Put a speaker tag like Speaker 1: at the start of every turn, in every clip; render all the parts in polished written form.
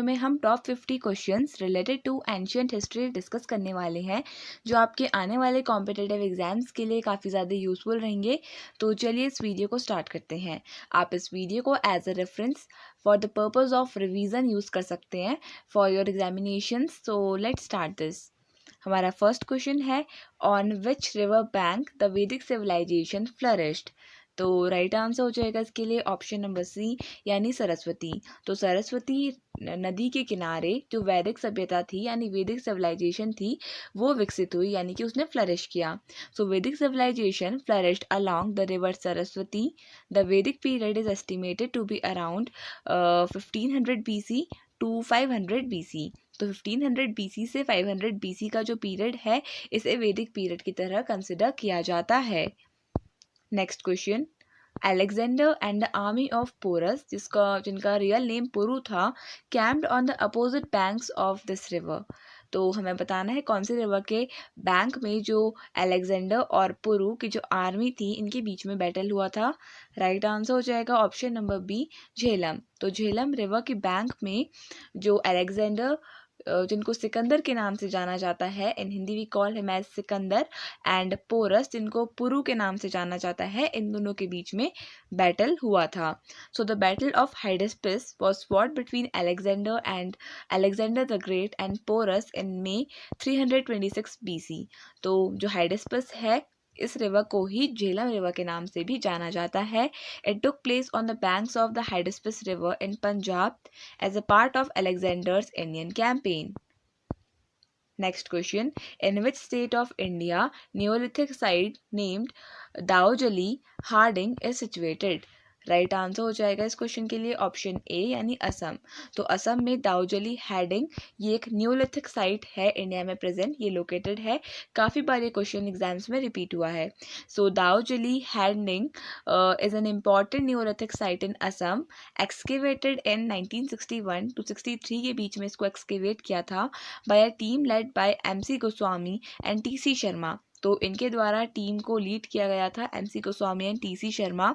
Speaker 1: में हम top 50 questions related to ancient history discuss करने वाले हैं, जो आपके आने वाले कॉम्पिटिटिव एग्जाम्स के लिए काफ़ी ज़्यादा यूजफुल रहेंगे। तो चलिए इस वीडियो को स्टार्ट करते हैं। आप इस वीडियो को as a reference for the purpose of revision use कर सकते हैं for your examinations. So let's start this. हमारा फर्स्ट क्वेश्चन है, on which river bank the Vedic civilisation flourished. तो राइट आंसर हो जाएगा इसके लिए ऑप्शन नंबर सी, यानी सरस्वती। तो सरस्वती नदी के किनारे जो वैदिक सभ्यता थी यानी वैदिक सिविलाइजेशन थी, वो विकसित हुई, यानी कि उसने फ्लरिश किया। So Vedic civilisation flourished along the river Saraswati. The Vedic period is estimated to be around 1500 BC to 500 BC। तो 1500 BC से 500 BC का जो पीरियड है, इसे वैदिक पीरियड की तरह कंसिडर किया जाता है। Next question, Alexander and the army of Porus, जिनका रियल नेम पुरु था, camped on the opposite banks of this river. तो हमें बताना है कौन से रिवर के बैंक में जो अलेक्जेंडर और पुरु की जो आर्मी थी, इनके बीच में बैटल हुआ था। राइट आंसर हो जाएगा ऑप्शन नंबर बी, झेलम। तो झेलम रिवर के बैंक में जो अलेक्जेंडर, जिनको सिकंदर के नाम से जाना जाता है, in Hindi we call him as Sikandar, and Porus, जिनको पुरु के नाम से जाना जाता है, इन दोनों के बीच में बैटल हुआ था। So the battle of Hydaspes was fought between Alexander the great and Porus in May 326 BC। तो जो हाइडेस्पिस है, इस रिवर को ही झेलम रिवर के नाम से भी जाना जाता है। It took place on the banks of the Hydaspes river in Punjab as a part of Alexander's Indian campaign. Next question, in which state of India Neolithic site named Daojali Harding is situated? Right answer हो जाएगा इस question के लिए option A, यानी असम। तो असम में दाऊजली heading, ये एक न्यूलिथिक साइट है, इंडिया में प्रेजेंट ये लोकेटेड है। काफ़ी बार ये क्वेश्चन एग्जाम्स में रिपीट हुआ है। So Daojali Hading is an important neolithic site in Assam, excavated in 1961 to 63 के बीच में इसको एक्सकेवेट किया था by a team led by MC Goswami and TC Sharma. तो इनके द्वारा टीम को लीड किया गया था MC Goswami and TC Sharma.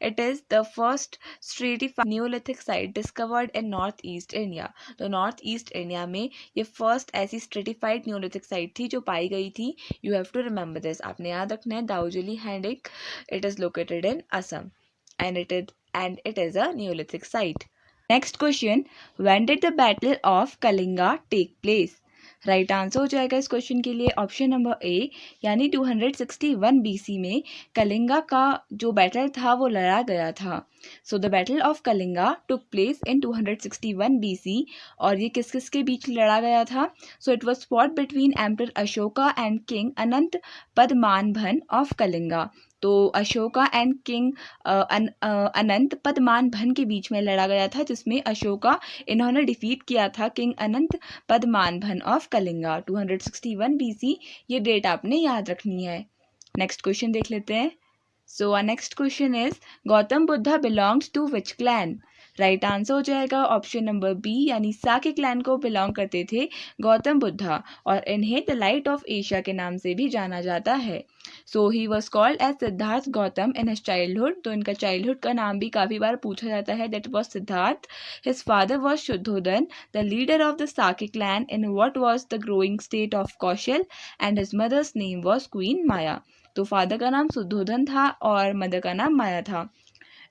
Speaker 1: It is the first stratified Neolithic site discovered in north east India. तो नॉर्थ ईस्ट इंडिया में ये फर्स्ट ऐसी स्ट्रेटिफाइड न्यूलिथिक साइट थी जो पाई गई थी। You have to remember this, आपने याद रखना है। दाऊजली हैंडिक, it is located in Assam and it is a neolithic site. Next question, when did the battle of Kalinga take place? Right answer हो जाएगा इस क्वेश्चन के लिए ऑप्शन नंबर ए, यानी 261 BC में कलिंगा का जो बैटल था वो लड़ा गया था। So the battle of Kalinga took place in 261 BC। और ये किस किस के बीच लड़ा गया था? So it was fought between emperor Ashoka and king Anant Padmanabhan of Kalinga. तो अशोका एंड किंग अनंत पद्मानभन के बीच में लड़ा गया था, जिसमें अशोका, इन्होंने डिफीट किया था king Anant Padmanabhan of Kalinga. 261 BC, ये डेट आपने याद रखनी है। नेक्स्ट क्वेश्चन देख लेते हैं। So our next question is, Gautam Buddha belongs to which clan? Right answer हो जाएगा ऑप्शन नंबर बी, यानी साके क्लैन को बिलोंग करते थे गौतम बुद्धा, और इन्हें द लाइट ऑफ एशिया के नाम से भी जाना जाता है। So he was called as Siddhartha Gautam in his childhood. तो इनका चाइल्डहुड का नाम भी काफ़ी बार पूछा जाता है, that was Siddhartha. His father was Shuddhodana, the leader of the Shakya clan in what was the growing state of Kosala, and his mother's name was queen Maya. तो फादर का नाम शुद्धोधन था और मदर का नाम माया था,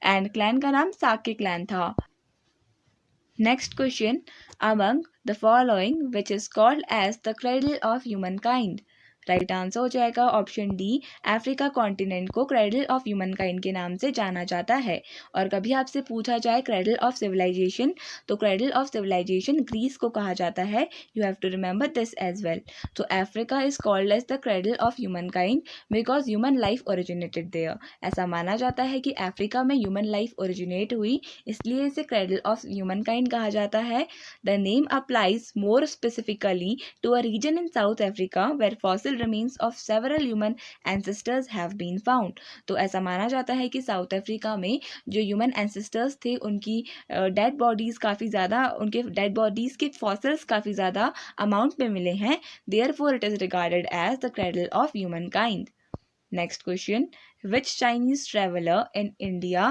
Speaker 1: एंड क्लैन का नाम साके क्लैन था। Next question, among the following which is called as the cradle of humankind? Right answer हो जाएगा ऑप्शन डी, अफ्रीका कॉन्टिनेंट को क्रेडल ऑफ ह्यूमन काइंड के नाम से जाना जाता है। और कभी आपसे पूछा जाए क्रेडल ऑफ सिविलाइजेशन, तो क्रेडल ऑफ सिविलाइजेशन ग्रीस को कहा जाता है। You have to remember this as well. तो Africa is called as the cradle of humankind because human life originated there. ऐसा माना जाता है कि अफ्रीका में ह्यूमन लाइफ ओरिजिनेट हुई, इसलिए इसे क्रेडल ऑफ ह्यूमन काइंड कहा जाता है। The name applies more specifically to a region in South Africa where fossil remains of several human ancestors have been found। तो ऐसा माना जाता है कि साउथ अफ्रीका में जो ह्यूमन एंसेस्टर्स थे, उनकी डेड बॉडीज काफ़ी ज़्यादा, उनके डेड बॉडीज के फॉसिल्स काफ़ी ज़्यादा अमाउंट में मिले हैं। Therefore it is regarded as the cradle of humankind. Next question, which Chinese traveler in India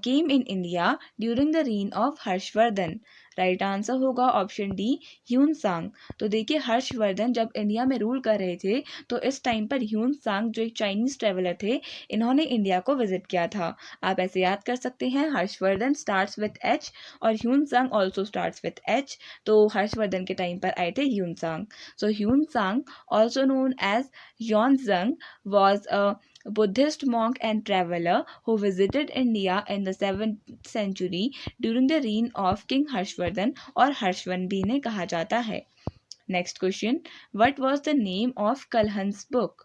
Speaker 1: came in India during the reign of Harshvardhan? Right answer होगा option D Hyun सांग। तो देखिए हर्षवर्धन जब India में rule कर रहे थे तो इस टाइम पर ह्यून सांग जो एक चाइनीज ट्रेवलर थे, इन्होंने इंडिया को विजिट किया था। आप ऐसे याद कर सकते हैं, हर्षवर्धन स्टार्ट्स विथ एच और Hiuen Tsang also starts with H. तो हर्षवर्धन के टाइम पर आए थे Hiuen Tsang. So Hiuen Tsang also known as Yuanzhang was a Buddhist monk and traveler who visited India in the 7th century during the reign of King Harshvardhan और हर्षवर्धन भी इन्हें कहा जाता है। Next question, what was the name of Kalhana's book?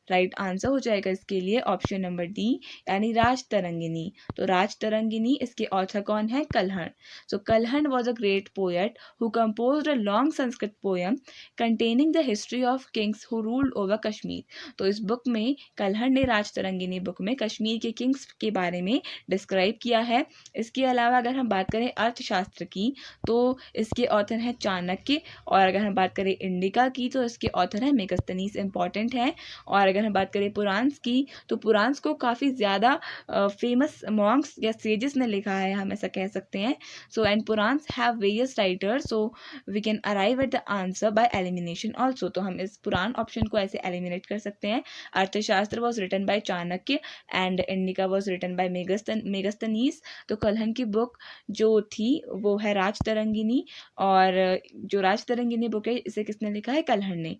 Speaker 1: Right answer हो जाएगा इसके लिए ऑप्शन नंबर डी यानी राज तरंगिनी। तो राज तरंगिनी इसके ऑथर कौन है? Kalhana. So Kalhana was a great poet who composed a long Sanskrit poem containing the history of kings who ruled over Kashmir. तो इस बुक में कल्हण ने राज तरंगिनी बुक में कश्मीर के किंग्स के बारे में डिस्क्राइब किया है। इसके अलावा अगर हम बात करें अर्थशास्त्र की तो इसके ऑथर हैं चाणक्य, और अगर हम बात करें इंडिका की तो इसके ऑथर हैं मेगस्थनीज, इंपॉर्टेंट है। और अगर हम बात करें पुराण्स की तो पुराण्स को काफ़ी ज़्यादा फेमस मॉन्क्स या सेजेस ने लिखा है, हम ऐसा कह सकते हैं। So and Puranas have various writers, so we can arrive at the answer by elimination also. तो हम इस पुराण ऑप्शन को ऐसे एलिमिनेट कर सकते हैं। Arthashastra was written by Chanakya and Indica was written by Megasthenes. तो कल्हण की बुक जो थी वो है राज तरंगिनी, और जो राज तरंगिनी बुक है इसे किसने लिखा है? कल्हण ने।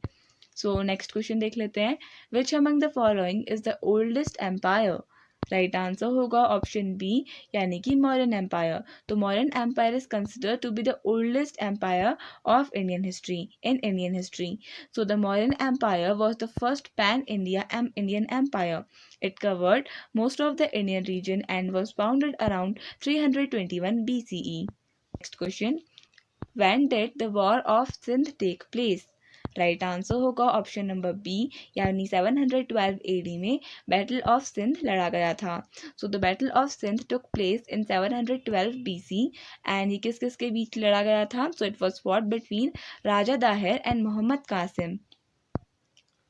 Speaker 1: सो नेक्स्ट क्वेश्चन देख लेते हैं, which among the following is the oldest empire? Right answer होगा ऑप्शन बी यानी कि मौर्यन एम्पायर। तो Mauryan empire is considered to be the oldest empire of Indian history. So the Mauryan empire was the first pan Indian empire. It covered most of the Indian region and was founded around 321 BCE. Next question, when did the War of Sindh take place? Right answer होगा option number B यानी 712 AD में battle of Sindh लड़ा गया था। So the battle of Sindh took place in 712 BC and ये किस किस के बीच लड़ा गया था? So it was fought between Raja Dahir and Mohammad Qasim.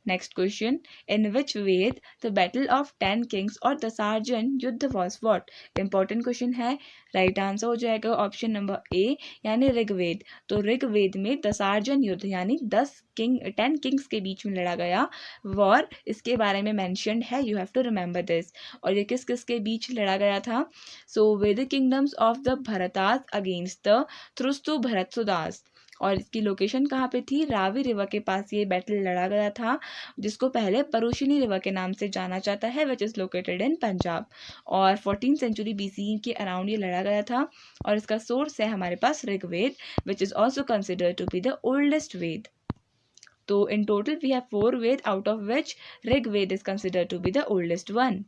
Speaker 1: Next question, in which Veda the battle of 10 kings और दसार्जन युद्ध वॉज फॉट? इंपॉर्टेंट क्वेश्चन है। राइट आंसर हो जाएगा ऑप्शन नंबर ए यानी ऋग्वेद। तो ऋग्वेद में दसार्जन युद्ध यानी 10 किंग्स के बीच में लड़ा गया वॉर, इसके बारे में मैंशनड है, you have to remember this. और ये किस किस के बीच लड़ा गया था? So Vedic kingdoms of the Bharatas against the Tritsu भरतसुदास। और इसकी लोकेशन कहाँ पे थी? रावी रिवर के पास ये बैटल लड़ा गया था, जिसको पहले परुशिनी रिवर के नाम से जाना जाता है, विच इज़ लोकेटेड इन पंजाब। और 14th सेंचुरी BC के अराउंड ये लड़ा गया था, और इसका सोर्स है हमारे पास Rigveda, which is also considered to be the oldest Veda. तो in total we have 4 Veda, out of which Rigveda is considered to be the oldest one.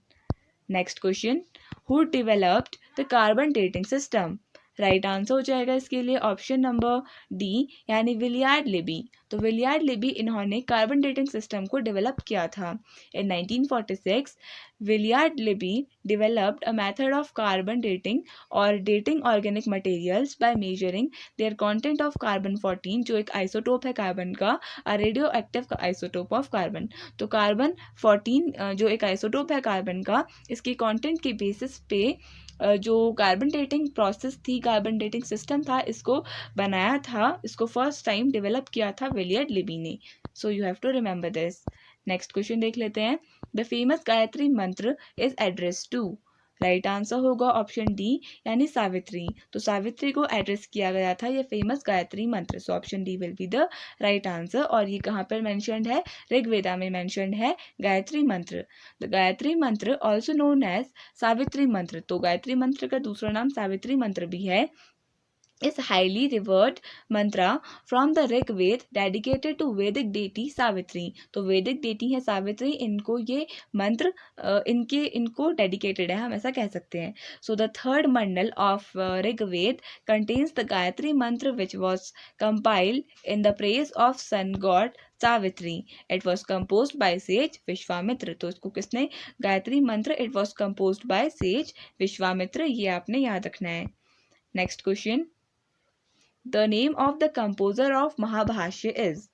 Speaker 1: Next question, who developed the carbon dating system? Right answer हो जाएगा इसके लिए option number D यानी Willard Libby. तो Willard Libby इन्होंने carbon dating system को develop किया था। In 1946 Willard Libby developed a method of carbon dating और dating organic materials by measuring their content of carbon 14, जो एक आइसोटोप है कार्बन का, radio active isotope of carbon. तो कार्बन 14 जो एक आइसोटोप है कार्बन का, इसके कंटेंट के बेसिस पे जो कार्बन डेटिंग प्रोसेस थी, कार्बन डेटिंग सिस्टम था, इसको बनाया था, इसको फर्स्ट टाइम डेवलप किया था विलियर्ड लिबी ने। So you have to remember this. Next question देख लेते हैं, the famous Gayatri mantra is address to? Right answer होगा ऑप्शन डी यानी सावित्री। तो सावित्री को एड्रेस किया गया था ये फेमस गायत्री मंत्र। So option D will be the right answer. और ये कहाँ पर मेंशन्ड है? ऋग्वेदा में मेंशन्ड है गायत्री मंत्र। द गायत्री मंत्र ऑल्सो नोन एज सावित्री मंत्र। तो गायत्री मंत्र का दूसरा नाम सावित्री मंत्र भी है। is highly revered mantra from the Rig Ved dedicated to Vedic deity Savitri। तो वैदिक deity है सावित्री, इनको ये मंत्र इनको डेडिकेटेड है, हम ऐसा कह सकते हैं। So the third mandala of Rig Veda contains the Gayatri mantra which was compiled in the praise of sun god Savitri. It was composed by sage Vishwamitra. तो इसको किसने Gayatri mantra, it was composed by sage Vishwamitra, ये आपने याद रखना है। Next question, the name of the composer of Mahabhashya is?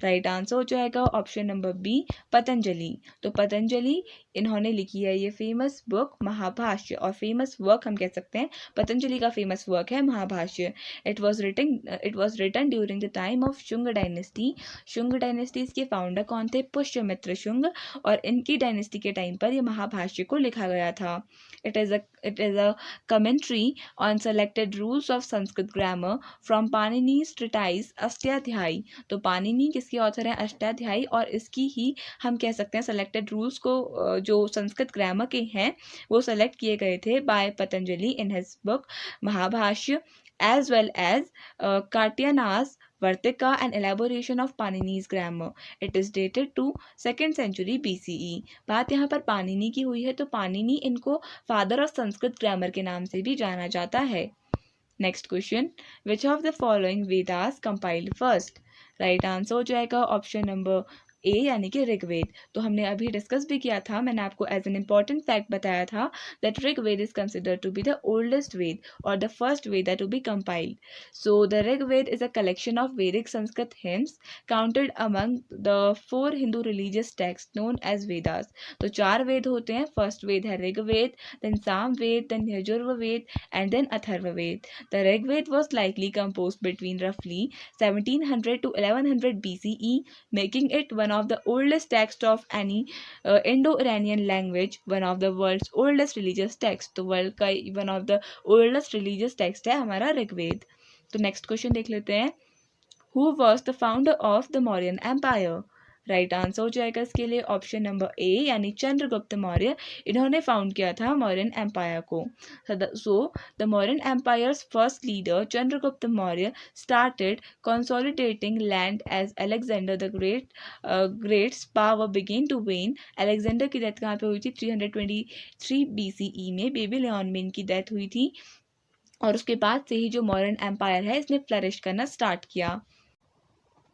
Speaker 1: Right answer हो जाएगा ऑप्शन नंबर बी पतंजलि। तो पतंजलि इन्होंने लिखी है ये फेमस बुक महाभाष्य, और फेमस वर्क हम कह सकते हैं पतंजलि का फेमस वर्क है Mahabhashya. It was written during the time of Shunga dynasty. Shunga dynasty के फाउंडर कौन थे? पुष्यमित्र शुंग, और इनकी डायनेस्टी के टाइम पर ये महाभाष्य को लिखा गया था। It is a commentary on selected rules of Sanskrit grammar from Panini's treatise Ashtadhyayi. तो पाणिनि किसके ऑथर हैं? अष्टाध्यायी, और इसकी ही हम कह सकते हैं सेलेक्टेड रूल्स को जो संस्कृत ग्रामर के हैं वो सेलेक्ट किए गए थे by Patanjali in his book Mahabhashya, as well as Katyana's Vartika, an elaboration of Panini's grammar. It is dated to 2nd century BCE. बात यहाँ पर पाणिनि की हुई है, तो पाणिनि इनको फादर ऑफ संस्कृत ग्रामर के नाम से भी जाना जाता है। Next question, which of the following Vedas compiled first? Right answer हो जाएगा ऑप्शन नंबर ए यानी कि ऋग्वेद। तो हमने अभी डिस्कस भी किया था, मैंने आपको एज एन इम्पॉर्टेंट फैक्ट बताया था that Rigveda is considered to be the oldest Veda और the first Veda to be compiled. So the Rigveda is a collection of Vedic Sanskrit hymns counted among the 4 Hindu religious texts known as Vedas. तो 4 वेद होते हैं, first Veda है Rigveda, then Samaveda, then Yajurveda and then Atharvaveda. The Rigveda was likely composed between roughly 1700 to 1100 BCE, making it one of the oldest texts of any Indo-Iranian language, one of the world's oldest religious texts। तो world का one of the oldest religious text है हमारा ऋग्वेद। तो next question देख लेते हैं, who was the founder of the Mauryan empire? Right answer हो जाएगा इसके लिए ऑप्शन नंबर ए यानी चंद्रगुप्त मौर्य। इन्होंने फाउंड किया था मौर्यन एम्पायर को। So the Mauryan empire's first leader Chandragupta Maurya started consolidating land as Alexander the Great's power began to wane। Alexander की डेथ कहाँ पे हुई थी? 323 BCE में बेबीलोन में इनकी डेथ हुई थी, और उसके बाद से ही जो मौर्यन एम्पायर है इसने फ्लरिश करना स्टार्ट किया।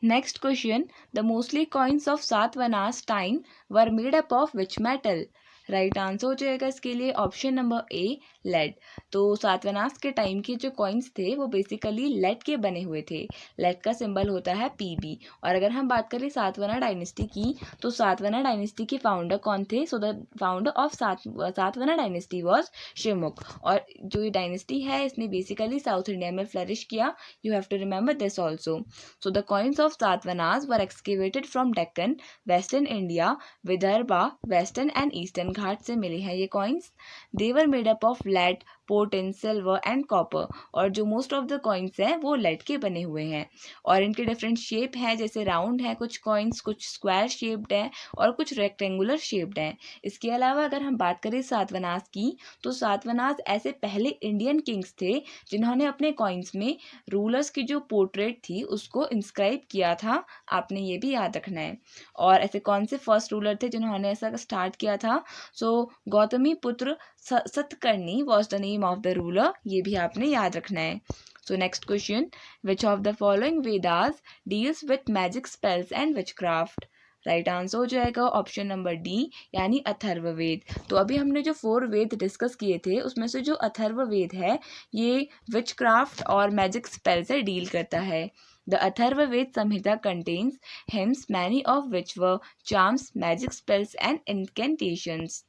Speaker 1: Next question, the mostly coins of Satavahanas time were made up of which metal? Right answer हो जाएगा इसके लिए ऑप्शन नंबर ए लेड। तो सातवाहनास के टाइम के जो कॉइन्स थे वो बेसिकली लेड के बने हुए थे। लेड का सिंबल होता है पीबी। और अगर हम बात करें सातवाहना डायनेस्टी की, तो सातवाहना डायनेस्टी के फाउंडर कौन थे? So the founder of Satavahana dynasty was Shivamukh. और जो ये डायनेस्टी है इसने बेसिकली साउथ इंडिया में फ्लरिश किया। You have to remember this also. So the coins of Satavahanas were excavated from Deccan, western India, Vidarbha, western and eastern ghat से मिले हैं ये coins. They were made up of lead, potin, silver and copper. और जो most of the coins हैं वो lead के बने हुए हैं, और इनके डिफरेंट शेप हैं, जैसे राउंड है कुछ कॉइन्स, कुछ स्क्वायर शेप्ड है और कुछ रेक्टेंगुलर शेप्ड हैं। इसके अलावा अगर हम बात करें सातवाहनास की, तो सातवाहनास ऐसे पहले इंडियन किंग्स थे जिन्होंने अपने कॉइन्स में रूलर्स की जो पोर्ट्रेट थी उसको इंस्क्राइब किया था। आपने ये भी याद रखना है। और ऐसे कौन से फर्स्ट रूलर थे जिन्होंने ऐसा स्टार्ट किया था? सो गौतमी पुत्र Satakarni was the name of the ruler, ये भी आपने याद रखना है। सो next question, which of the following Vedas deals with magic spells and witchcraft? Right answer हो जाएगा ऑप्शन नंबर डी यानी अथर्ववेद। तो अभी हमने जो 4 वेद डिस्कस किए थे उसमें से जो अथर्ववेद है ये विचक्राफ्ट और मैजिक स्पेल से डील करता है। The Atharvaved Samhita contains hymns, many of which were charms, magic spells and incantations.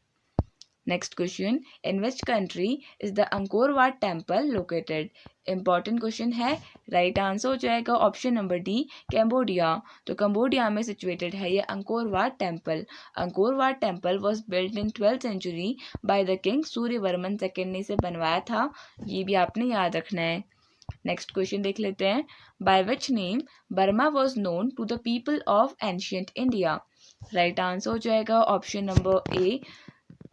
Speaker 1: Next question, in which country is the Angkor Wat temple located? Important question है। Right answer हो जाएगा option number D Cambodia. तो Cambodia में situated है ये Angkor Wat temple. Angkor Wat temple was built in 12th century by the king Suryavarman second ने इसे बनवाया था, ये भी आपने याद रखना है। नेक्स्ट क्वेश्चन देख लेते हैं, by which name Burma was known to the people of ancient India? Right answer हो जाएगा option number A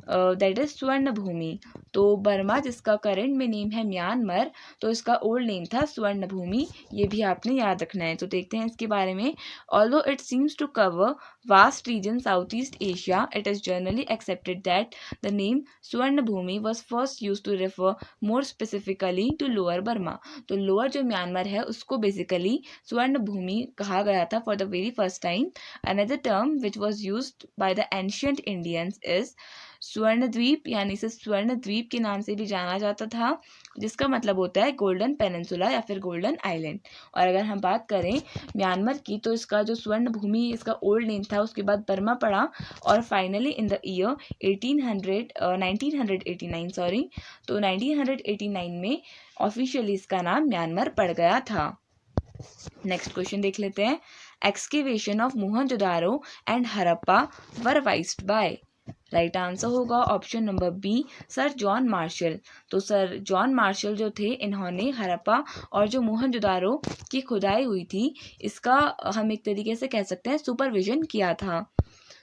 Speaker 1: that is Swarna Bhumi. तो बर्मा जिसका करंट में नेम है म्यांमार, तो इसका ओल्ड नेम था स्वर्ण भूमि, ये भी आपने याद रखना है। तो देखते हैं इसके बारे में। Although it seems to cover vast region south east Asia, it is generally accepted that the name Swarna Bhumi was first use to refer more specifically to lower Burma. तो लोअर जो म्यांमार है उसको बेसिकली स्वर्ण भूमि कहा गया था for the very first time. Another term which was used by the ancient Indians is Swarna Dweep यानी इसे स्वर्ण द्वीप के नाम से भी जाना जाता था, जिसका मतलब होता है गोल्डन पेनिनसुला या फिर गोल्डन आइलैंड। और अगर हम बात करें म्यांमार की, तो इसका जो स्वर्ण भूमि इसका ओल्ड नेम था, उसके बाद बर्मा पड़ा और finally in the year 1989 sorry, तो 1989 में ऑफिशियली इसका नाम म्यांमार पड़ गया था। नेक्स्ट क्वेश्चन देख लेते हैं। Excavation of Mohenjodaro and Harappa were vised by. Right answer होगा option number B, sir John Marshall. तो सर जॉन मार्शल जो थे, इन्होंने हड़प्पा और जो मोहनजोदारो की खुदाई हुई थी, इसका हम एक तरीके से कह सकते हैं सुपरविजन किया था।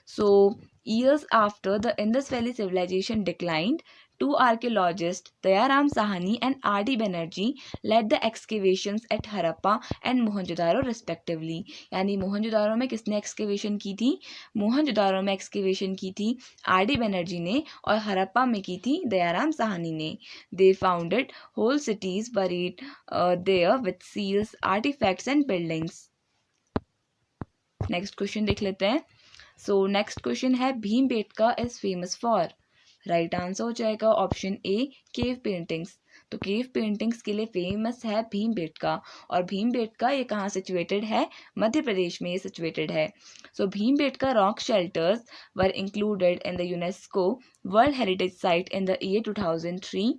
Speaker 1: सो years after the Indus Valley civilization declined, two archaeologists, Dayaram Sahani and R.D. Banerjee, led the excavations at Harappa and Mohenjo-daro respectively. यानी मोहनजोदारो में किसने एक्सकेवेशन की थी? मोहनजोदारो में एक्सकेवेशन की थी R.D. बनर्जी ने और हड़प्पा में की थी दयाराम साहनी ने। They founded whole cities buried there with seals, artifacts and buildings. Next question देख लेते हैं। सो नेक्स्ट क्वेश्चन है Bhimbetka is famous for. Right answer हो जाएगा ऑप्शन ए, केव पेंटिंग्स। तो केव पेंटिंग्स के लिए फेमस है भीमबेटका। और भीमबेटका ये कहाँ सिचुएटेड है? मध्य प्रदेश में ये सिचुएटेड है। So Bhimbetka rock shelters were included in the UNESCO world heritage site in the year 2003.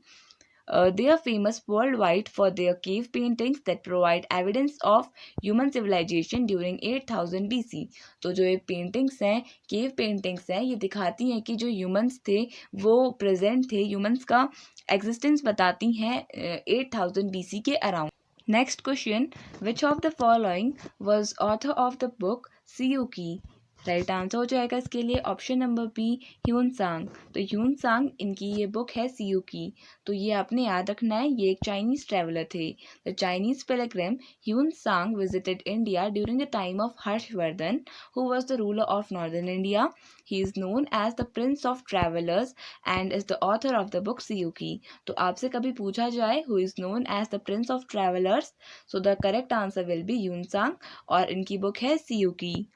Speaker 1: They are famous worldwide for their cave paintings that provide evidence of human civilization during 8000 BC. तो जो ये paintings हैं, cave paintings हैं, ये दिखाती हैं कि जो ह्यूमंस थे वो प्रेजेंट थे, ह्यूमंस का एग्जिस्टेंस बताती हैं 8000 BC के around. Next question, which of the following was author of the book Siyuki. Right answer हो जाएगा इसके लिए ऑप्शन नंबर बी, ह्यून सांग। तो ह्यून सांग, इनकी ये बुक है सियुकी। तो ये आपने याद रखना है, ये एक चाइनीज ट्रेवलर थे। The Chinese pilgrim Hiuen Tsang visited India during the time of Harshavardhana, who was the ruler of northern India. He is known as the prince of travellers and is the author of the book Siyuki. तो आपसे कभी पूछा जाए who is known as the prince of travellers, so the correct answer will be Hiuen Tsang और इनकी बुक है Siyuki.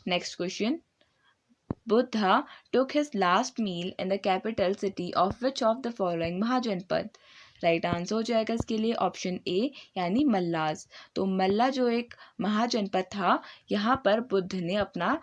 Speaker 1: Next question. Buddha took his last meal in the capital city of which of the following Mahajanapada. Right answer हो जाएगा इसके लिए option A, यानी मल्लाज. तो मल्ला जो एक महाजनपद था, यहाँ पर बुद्ध ने अपना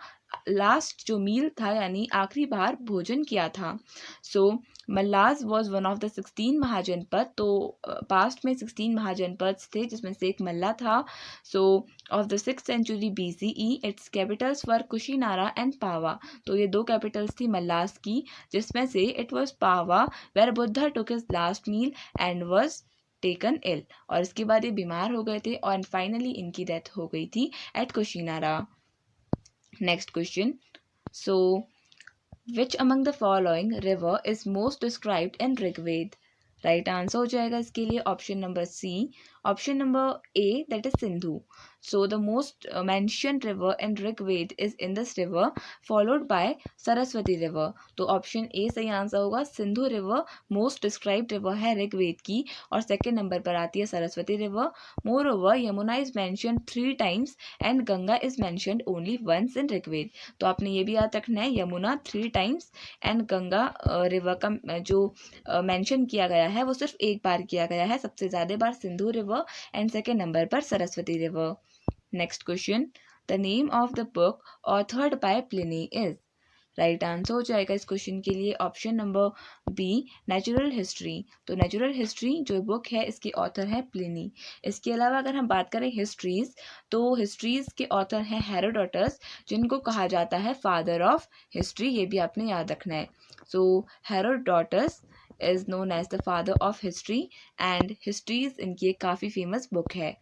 Speaker 1: लास्ट जो मील था यानी आखिरी बार भोजन किया था. सो Mallaj was one of the 16 महाजनपद. तो पास्ट में 16 महाजनपद थे जिसमें से एक मल्ला था. So of the 6th century BCE its capitals were Kushinara and Pava. तो ये दो कैपिटल्स थी मल्लास की, जिसमें से it was Pava where Buddha took his last meal and was taken ill. और इसके बाद ये बीमार हो गए थे और फाइनली इनकी डेथ हो गई थी at Kushinara. Next question. So which among the following river is most described in Rigveda. Right answer हो जाएगा इसके लिए option number C, option number A, that is Sindhu. So the most mentioned river in Rigveda is Indus river followed by Saraswati river. तो option A सही answer होगा. Sindhu river most described river है ऋग्वेद की और सेकेंड नंबर पर आती है Saraswati river. More over Yamuna is mentioned 3 times and Ganga is mentioned only once in Rigveda. तो आपने ये भी याद रखना है, Yamuna 3 times and Ganga river का जो मैंशन किया गया है वो सिर्फ एक बार किया गया है. सबसे ज़्यादा बार Sindhu river and second number पर Saraswati river. Next question. The name of the book authored by Pliny is. Right answer हो जाएगा इस क्वेश्चन के लिए option number B, natural history. तो नेचुरल हिस्ट्री जो बुक है इसके ऑथर है प्लिनी. इसके अलावा अगर हम बात करें हिस्ट्रीज, तो हिस्ट्रीज के ऑथर हैं हेरोडोटस, जिनको कहा जाता है फादर ऑफ हिस्ट्री. ये भी आपने याद रखना है. सो Herodotus is known as the father of history and histories इनकी एक काफ़ी फेमस बुक है.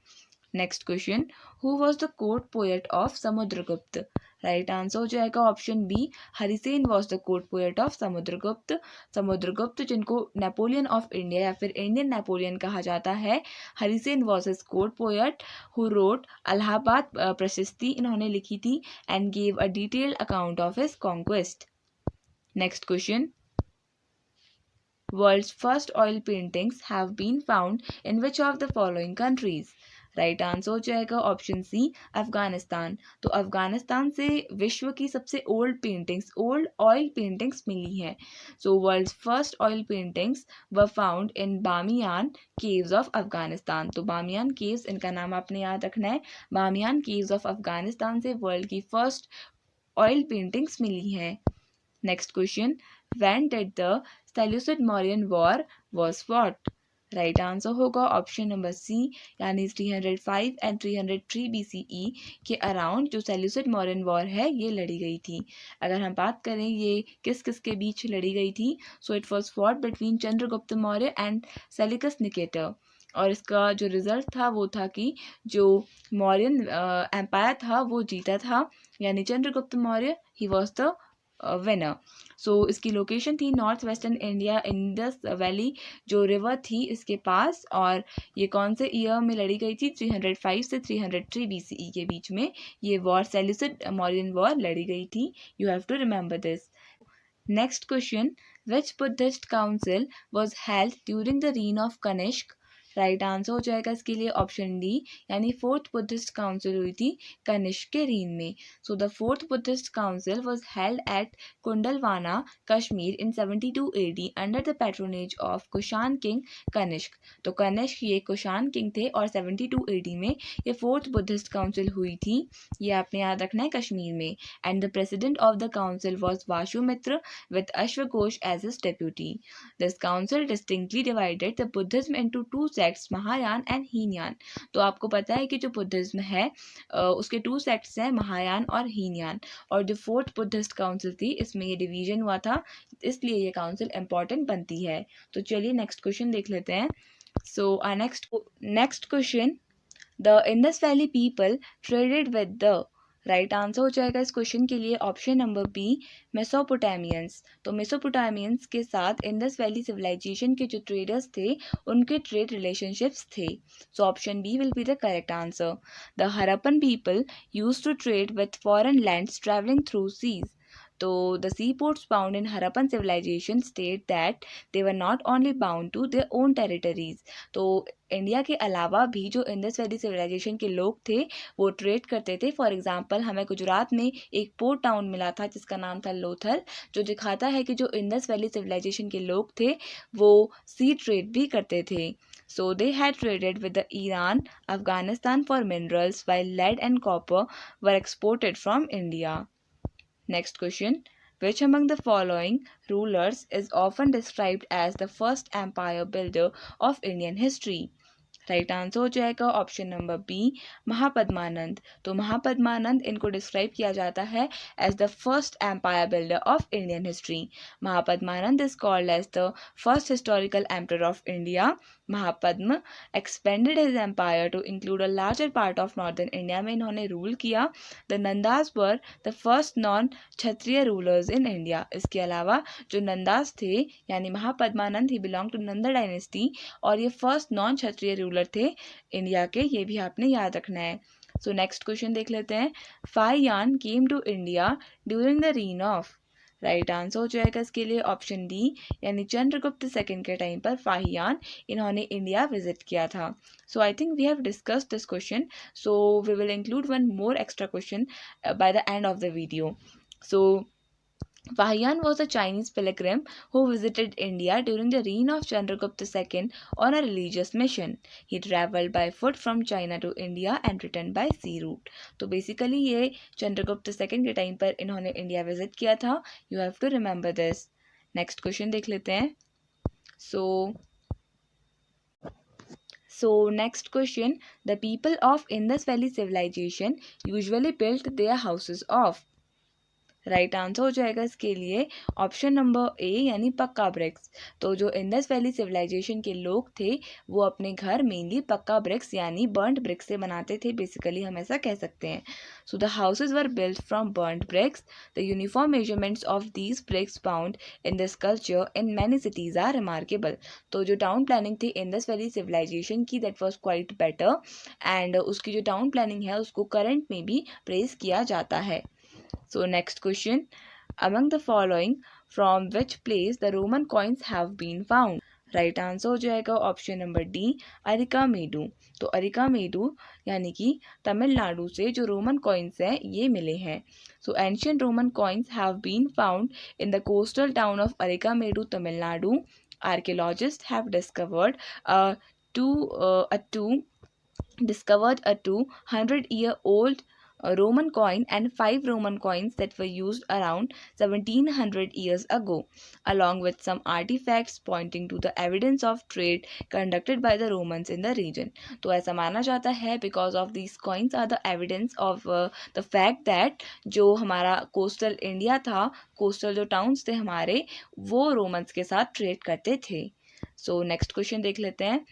Speaker 1: Next question. Who was the court poet of Samudragupta. Right answer हो जाएगा option B, Harisena was the court poet of Samudragupta. Samudragupta जिनको नेपोलियन ऑफ इंडिया या फिर Indian Napoleon कहा जाता है, Harisena was his court poet who wrote Allahabad Prashasti इन्होंने लिखी थी and gave a detailed account of his conquest. Next question. World's first oil paintings have been found in which of the following countries. Right answer हो जाएगा option C Afghanistan. तो अफगानिस्तान से विश्व की सबसे ओल्ड ऑयल पेंटिंग्स मिली हैं। So world's first oil paintings were found in Bamiyan caves of Afghanistan. तो बामियान केव्स, इनका नाम आपने याद रखना है। बामियान केव्स ऑफ अफगानिस्तान से वर्ल्ड की फर्स्ट ऑयल पेंटिंग्स मिली हैं। Next question, when did the Seleucid Mauryan war was fought? Right answer होगा ऑप्शन नंबर सी, यानी 305 एंड 303 BCE के अराउंड जो सेल्यूसिड मौर्यन वॉर है ये लड़ी गई थी। अगर हम बात करें ये किस किस के बीच लड़ी गई थी, so it was fought between Chandragupta Maurya and Seleucus Nicator. और इसका जो रिजल्ट था वो था कि जो मौर्यन एम्पायर था वो जीता था, यानी Chandragupta Maurya he was the winner. So इसकी लोकेशन थी north western India, Indus valley जो रिवर थी इसके पास। और ये कौन से ईयर में लड़ी गई थी? 305 से 303 BCE के बीच में ये वॉर, सेल्यूसिड मौर्यन वॉर लड़ी गई थी। You have to remember this. Next question, which Buddhist council was held during the reign of Kanishka? Right answer हो जाएगा इसके लिए ऑप्शन डी, यानी फोर्थ बुद्धिस्ट काउंसिल हुई थी कनिष्क के रीन में। So the fourth Buddhist council was held at Kundalvana, Kashmir in 72 AD under the patronage of Kushan king Kanishka. तो कनिष्क ये कुशान किंग थे और 72 AD में ये फोर्थ बुद्धिस्ट काउंसिल हुई थी। ये आपने याद रखना है, कश्मीर में। And the president of the council was Vasumitra with Ashwaghos as his deputy. This council distinctly divided the Buddhism into two sects, Mahayana and Heenyan. तो आपको पता है कि जो बुद्धिज्म है उसके टू सेक्ट्स हैं, महायान और हीनयान। और जो फोर्थ बुद्धिस्ट काउंसिल थी इसमें ये डिवीजन हुआ था, इसलिए ये काउंसिल इंपॉर्टेंट बनती है। तो चलिए नेक्स्ट क्वेश्चन देख लेते हैं। सो next question, the Indus valley people traded with the. Right answer हो जाएगा इस क्वेश्चन के लिए ऑप्शन नंबर बी, मेसोपोटामियंस। तो मेसोपोटामियंस के साथ इंडस वैली सिविलाइजेशन के जो ट्रेडर्स थे उनके ट्रेड रिलेशनशिप्स थे। So option B will be the correct answer. The Harappan people used to trade with foreign lands travelling through seas. तो the seaports found in Harappan civilization state that they were not only bound to their own territories. तो India के अलावा भी जो Indus valley civilisation के लोग थे वो ट्रेड करते थे। फॉर एग्जांपल हमें गुजरात में एक पोर्ट टाउन मिला था जिसका नाम था लोथल, जो दिखाता है कि जो इंडस वैली सिविलाइजेशन के लोग थे वो सी ट्रेड भी करते थे। So they had traded with the Iran, Afghanistan for minerals, while lead and copper were exported from India. Next question, which among the following rulers is often described as the first empire builder of Indian history? Right answer हो जाएगा option number B, Mahapadmananda. तो महापद्मानंद इनको describe किया जाता है as the first empire builder of Indian history. Mahapadmananda is called as the first historical emperor of India. Mahapadma expanded his empire to include a larger part of northern India में इन्होंने rule किया। The Nandas were the first non Kshatriya rulers in India. इसके अलावा जो नंदास थे यानी Mahapadmananda he belong to Nanda dynasty और ये फर्स्ट नॉन क्षत्रिय रूलर थे इंडिया के, ये भी आपने याद रखना है। सो नेक्स्ट क्वेश्चन देख लेते हैं, Fahien came to India during the reign of. Right answer हो जाएगा इसके लिए ऑप्शन डी, यानी चंद्रगुप्त सेकंड के टाइम पर फाहियान इन्होंने इंडिया विजिट किया था। So I think we have discussed this question, so we will include one more extra question by the end of the video. सो Fahian was a Chinese pilgrim who visited India during the reign of Chandragupta II on a religious mission. He travelled by foot from China to India and returned by sea route. तो basically ये Chandragupta II के time पर इन्होंने India visit किया था। You have to remember this. Next question देख लेते हैं। So next question, the people of Indus Valley civilization usually built their houses of। Right answer हो जाएगा इसके लिए ऑप्शन नंबर ए, यानी पक्का ब्रिक्स। तो जो इंडस वैली सिविलाइजेशन के लोग थे वो अपने घर मेनली पक्का ब्रिक्स यानी बर्न्ड ब्रिक्स से बनाते थे, बेसिकली हम ऐसा कह सकते हैं। So the houses were built from burnt bricks. The uniform measurements of these bricks found in this culture in many cities are remarkable. तो जो टाउन प्लानिंग थी इंडस वैली सिविलाइजेशन की that was quite better, and उसकी जो town planning है उसको current में भी प्रेज किया जाता है। So next question, among the following, from which place the Roman coins have been found? Right answer हो जाएगा ऑप्शन नंबर डी, अरिकामेडू। तो अरिकामेडू यानी कि तमिलनाडु से जो रोमन कॉइन्स हैं ये मिले हैं। So ancient Roman coins have been found in the coastal town of Arikamedu, Tamil Nadu. Archaeologists have discovered a 200-year-old Roman coin and 5 Roman coins that were used around 1700 years ago, along with some artifacts pointing to the evidence of trade conducted by the Romans in the region. तो ऐसा माना जाता है because of these coins are the evidence of the fact that जो हमारा coastal India था, coastal जो towns थे हमारे, वो रोमन्स के साथ ट्रेड करते थे. सो नेक्स्ट क्वेश्चन देख लेते हैं.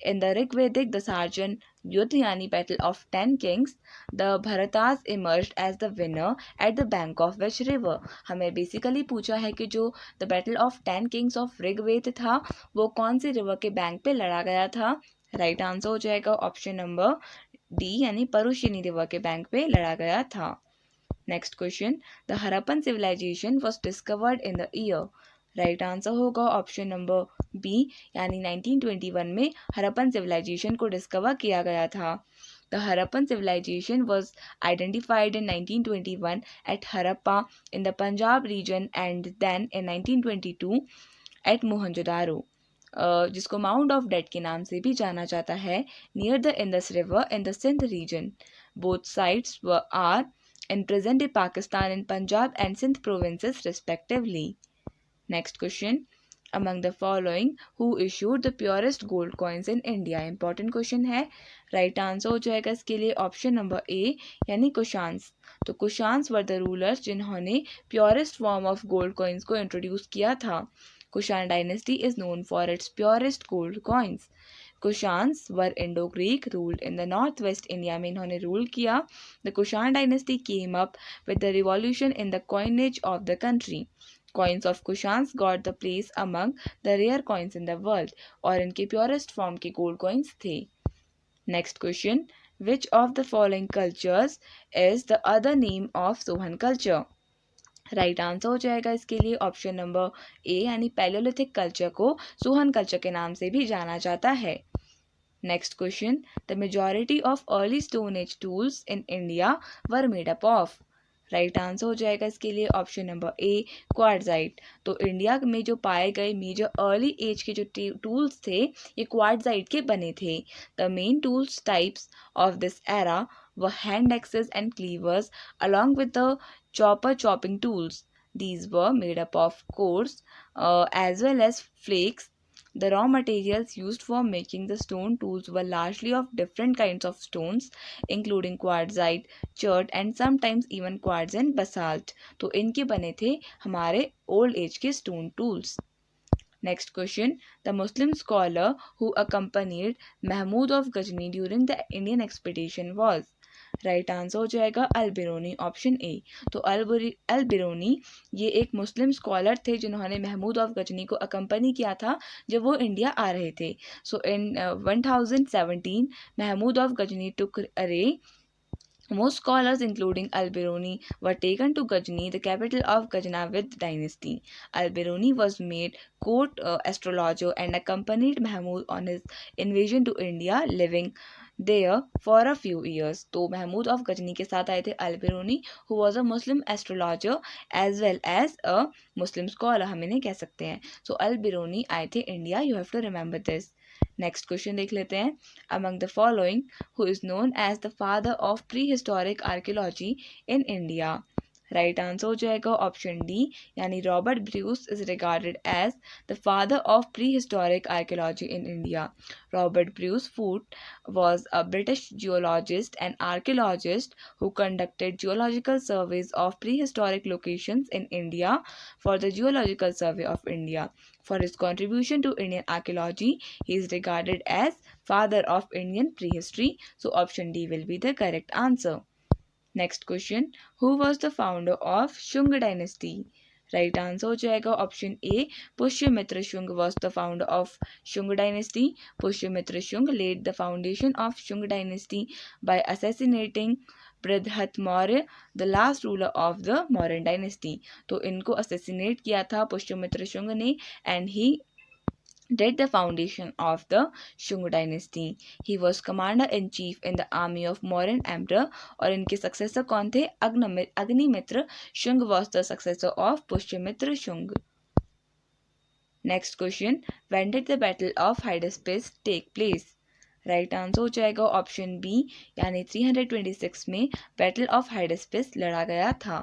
Speaker 1: In the Rigvedic, the Sarjan Yudhyani Battle of 10 Kings, the Bharatas emerged as the winner at the bank of which river? हमें बेसिकली पूछा है कि जो the battle of 10 kings of Rigveda था वो कौन सी रिवर के बैंक पे लड़ा गया था. राइट आंसर हो जाएगा ऑप्शन नंबर डी यानी परुशिनी रिवर के बैंक पे लड़ा गया था. Next question, the Harappan civilization was discovered in the year. Right answer होगा ऑप्शन नंबर बी यानी 1921 में हरप्पन सिविलाइजेशन को डिस्कवर किया गया था. The Harappan civilization was identified in 1921 at Harappa in the Punjab region and then in 1922 at Mohenjo-daro, जिसको mount of death के नाम से भी जाना जाता है, near the Indus river in the Sindh region. Both sides are in present-day Pakistan and Punjab and Sindh provinces respectively. Next question. Among the following, who issued the purest gold coins in India? Important question है. Right answer हो जाएगा इसके लिए option number ए यानी कुशान्स. तो Kushans were the rulers जिन्होंने purest form of gold coins को introduce किया था. Kushan dynasty is known for its purest gold coins. Kushans were Indo Greek, ruled in the north west India में इन्होंने रूल किया. The Kushan dynasty came up with the revolution in the coinage of the country. Coins of Kushans got the place among the rare coins in the world, और इनके purest form के gold coins थे. Next question, which of the following cultures is the other name of Sohan culture? Right answer हो जाएगा इसके लिए option number ए यानी Palaeolithic culture को सोहन कल्चर के नाम से भी जाना जाता है. Next question, the majority of early stone age tools in India were made up of. Right answer हो जाएगा इसके लिए ऑप्शन नंबर ए क्वार्टजाइट. तो इंडिया में जो पाए गए मेजर अर्ली एज के जो टूल्स थे ये क्वार्टजाइट के बने थे. The main tools types of this era were hand axes and cleavers along with the chopper chopping tools. These were made up of coarse as well as flakes. The raw materials used for making the stone tools were largely of different kinds of stones, including quartzite, chert and sometimes even quartz and basalt. तो इनके बने थे हमारे old age के stone tools. Next question, the Muslim scholar who accompanied Mahmud of Ghazni during the Indian expedition was. Right answer हो जाएगा अल-बिरूनी option A. तो अल-बिरूनी ये एक मुस्लिम स्कॉलर थे जिन्होंने महमूद ऑफ गजनी को अकम्पनी किया था जब वो इंडिया आ रहे थे. सो इन 1017 महमूद ऑफ गजनी टुक अरे. Most scholars, including Al-Biruni, were taken to Ghazni, the capital of Ghaznavid dynasty. Al-Biruni was made court astrologer and accompanied Mahmud on his invasion to India, living there for a few years. तो Mahmood of Ghazni के साथ आए थे अल-बिरूनी, who was a Muslim astrologer as well as a Muslim scholar, हम इन्हें कह सकते हैं. So अल-बिरूनी आए थे India. You have to remember this. Next question देख लेते हैं. Among the following who is known as the father of prehistoric archaeology in India? Right answer हो जाएगा ऑप्शन डी यानी Robert Bruce is regarded as the father of prehistoric archaeology in India. Robert Bruce Foote was a British geologist and archaeologist who conducted geological surveys of prehistoric locations in India for the Geological Survey of India. For his contribution to Indian archaeology, he is regarded as father of Indian prehistory. So option D will be the correct answer. Next question, who was the founder of Shung dynasty? Right answer हो जाएगा option A Pushyamitra Shunga was the founder of Shung dynasty. Pushyamitra Shunga laid the foundation of Shung dynasty by assassinating Brihadratha Maurya, the last ruler of the Mauryan dynasty. तो इनको assassinate किया था पुष्यमित्र शुंग ने and he did the foundation of the Shung dynasty. He was commander in chief in the army of Mauryan emperor. और इनके successor कौन थे? Agnimitra. Shung was the successor of Pushyamitra Shung. Next question, when did the battle of Hydaspes take place? Right answer हो जाएगा option B, यानी 326 में battle of हाइडेस्पेस लड़ा गया था.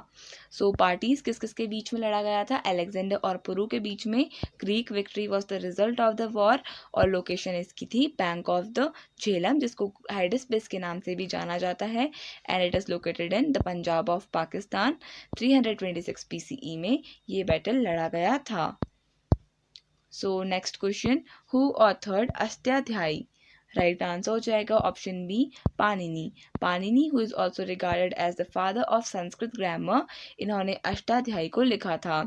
Speaker 1: सो पार्टीज किस किस के बीच में लड़ा गया था? अलेक्जेंडर और पुरु के बीच में. Greek victory was the result of the war और लोकेशन इसकी थी बैंक ऑफ द झेलम, जिसको हाइडेस्पेस के नाम से भी जाना जाता है, and it is located in the Punjab of Pakistan. 326 PCE में ये बैटल लड़ा गया था. So next question, who authored Ashtadhyayi? Right answer हो जाएगा option B, Panini. Panini who is also regarded as the father of Sanskrit grammar. इन्होंने अष्टाध्यायी को लिखा था.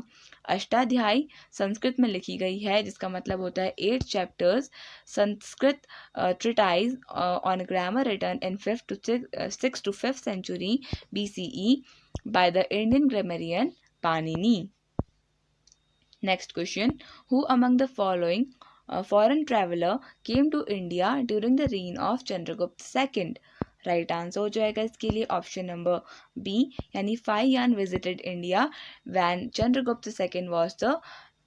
Speaker 1: अष्टाध्यायी संस्कृत में लिखी गई है, जिसका मतलब होता है 8 chapters. Sanskrit treatise on grammar written in 6th to 5th century BCE by the Indian grammarian Panini. Next question, who among the following foreign traveler came to India during the reign of Chandragupta II? Right answer हो जाएगा इसके लिए option number B, यानी Fahien visited India when Chandragupta II was the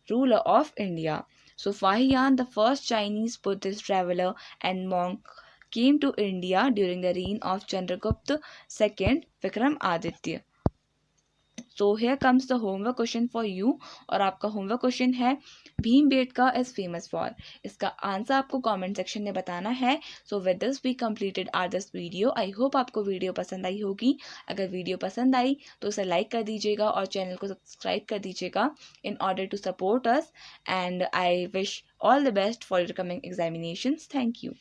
Speaker 1: ruler of India. So Fahiyan, the first Chinese Buddhist traveler and monk, came to India during the reign of Chandragupta II Vikramaditya. So here comes the homework question for you. और आपका homework question है, Bhimbetka is famous for. इसका answer आपको comment section में बताना है. So with this we completed are this video. I hope आपको video पसंद आई होगी. अगर वीडियो पसंद आई तो उसे लाइक कर दीजिएगा और चैनल को सब्सक्राइब कर दीजिएगा in order to support us. And I wish all the best for your coming examinations. Thank you.